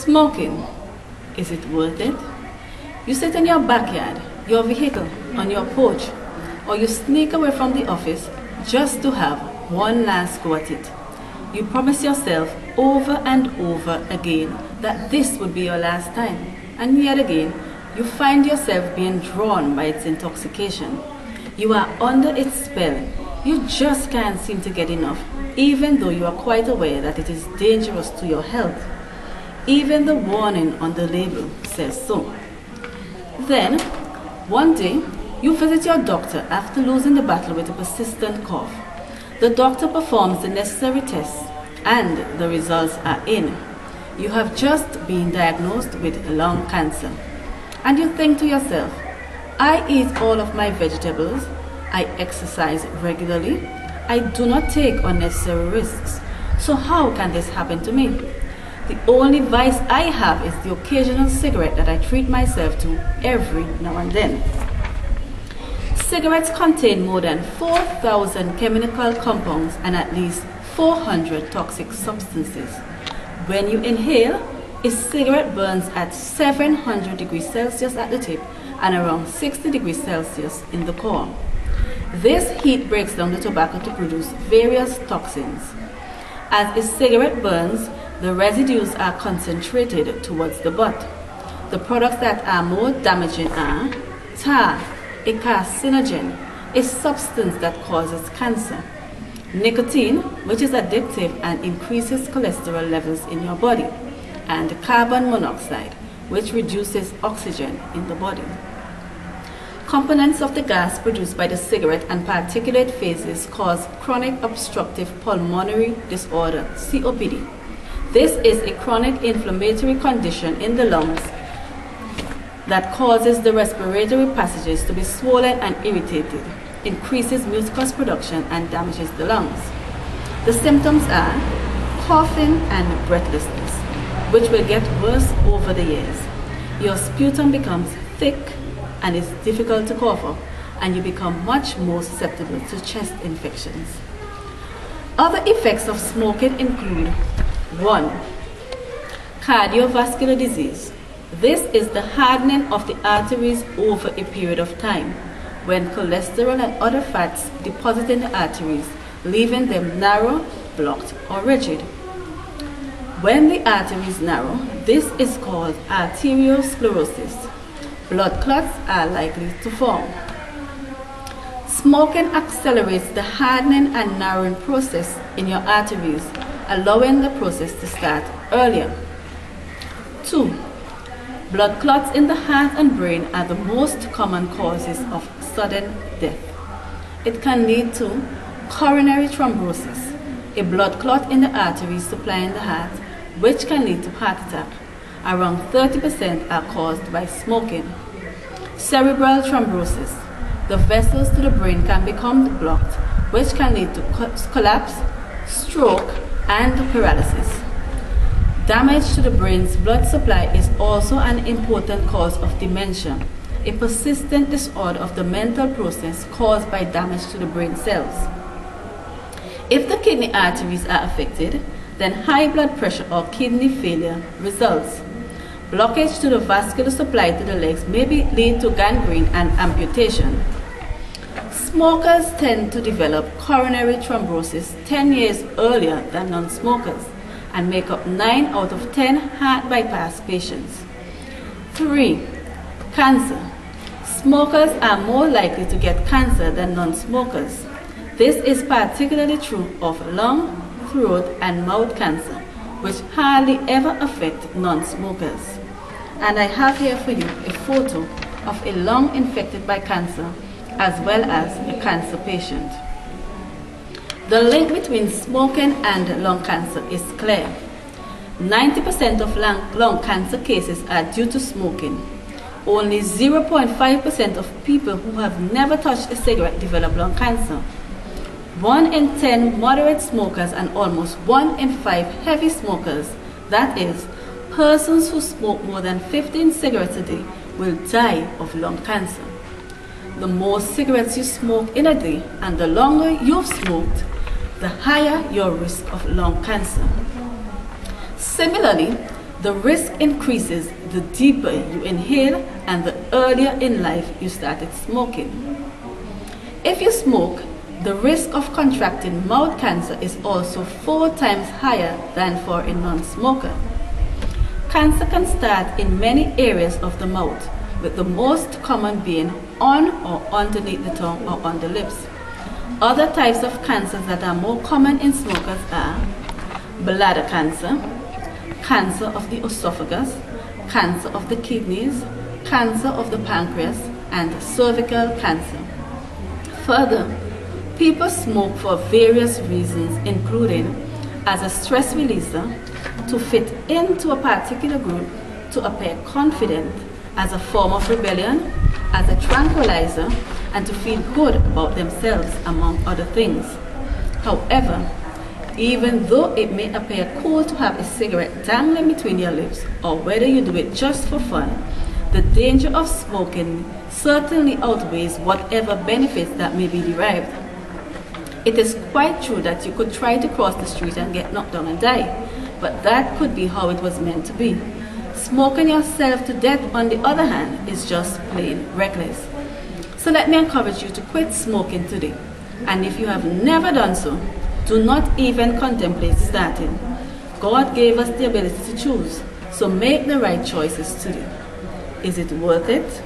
Smoking, is it worth it? You sit in your backyard, your vehicle, on your porch, or you sneak away from the office just to have one last go at it. You promise yourself over and over again that this would be your last time, and yet again, you find yourself being drawn by its intoxication. You are under its spell. You just can't seem to get enough, even though you are quite aware that it is dangerous to your health. Even the warning on the label says so. Then, one day, you visit your doctor after losing the battle with a persistent cough. The doctor performs the necessary tests, and the results are in. You have just been diagnosed with lung cancer. And you think to yourself, I eat all of my vegetables, I exercise regularly, I do not take unnecessary risks. So how can this happen to me? The only vice I have is the occasional cigarette that I treat myself to every now and then. Cigarettes contain more than 4,000 chemical compounds and at least 400 toxic substances. When you inhale, a cigarette burns at 700 degrees Celsius at the tip and around 60 degrees Celsius in the core. This heat breaks down the tobacco to produce various toxins. As a cigarette burns, the residues are concentrated towards the butt. The products that are more damaging are tar, a carcinogen, a substance that causes cancer; nicotine, which is addictive and increases cholesterol levels in your body; and carbon monoxide, which reduces oxygen in the body. Components of the gas produced by the cigarette and particulate phases cause chronic obstructive pulmonary disorder, COPD. This is a chronic inflammatory condition in the lungs that causes the respiratory passages to be swollen and irritated, increases mucus production, and damages the lungs. The symptoms are coughing and breathlessness, which will get worse over the years. Your sputum becomes thick and is difficult to cough up, and you become much more susceptible to chest infections. Other effects of smoking include 1. Cardiovascular disease. This is the hardening of the arteries over a period of time, when cholesterol and other fats deposit in the arteries, leaving them narrow, blocked, or rigid. When the arteries narrow, this is called arteriosclerosis. Blood clots are likely to form. Smoking accelerates the hardening and narrowing process in your arteries, allowing the process to start earlier. 2. Blood clots in the heart and brain are the most common causes of sudden death. It can lead to coronary thrombosis, a blood clot in the arteries supplying the heart, which can lead to heart attack. Around 30% are caused by smoking. Cerebral thrombosis. The vessels to the brain can become blocked, which can lead to collapse, stroke, and paralysis. Damage to the brain's blood supply is also an important cause of dementia, a persistent disorder of the mental process caused by damage to the brain cells. If the kidney arteries are affected, then high blood pressure or kidney failure results. Blockage to the vascular supply to the legs may lead to gangrene and amputation. Smokers tend to develop coronary thrombosis 10 years earlier than non-smokers and make up 9 out of 10 heart bypass patients. 3. Cancer. Smokers are more likely to get cancer than non-smokers. This is particularly true of lung, throat, and mouth cancer, which hardly ever affect non-smokers. And I have here for you a photo of a lung infected by cancer as well as a cancer patient. The link between smoking and lung cancer is clear. 90% of lung cancer cases are due to smoking. Only 0.5% of people who have never touched a cigarette develop lung cancer. 1 in 10 moderate smokers and almost 1 in 5 heavy smokers, that is, persons who smoke more than 15 cigarettes a day, will die of lung cancer. The more cigarettes you smoke in a day and the longer you've smoked, the higher your risk of lung cancer. Similarly, The risk increases the deeper you inhale and the earlier in life you started smoking. If you smoke, the risk of contracting mouth cancer is also 4 times higher than for a non-smoker. Cancer can start in many areas of the mouth, with the most common being on or underneath the tongue or on the lips. Other types of cancers that are more common in smokers are bladder cancer, cancer of the esophagus, cancer of the kidneys, cancer of the pancreas, and cervical cancer. Further, people smoke for various reasons, including as a stress releaser, to fit into a particular group, to appear confident, as a form of rebellion, as a tranquilizer, and to feel good about themselves, among other things. However, even though it may appear cool to have a cigarette dangling between your lips, or whether you do it just for fun, the danger of smoking certainly outweighs whatever benefits that may be derived. It is quite true that you could try to cross the street and get knocked down and die, but that could be how it was meant to be. Smoking yourself to death, on the other hand, is just plain reckless. So let me encourage you to quit smoking today. And if you have never done so, do not even contemplate starting. God gave us the ability to choose, so make the right choices today. Is it worth it?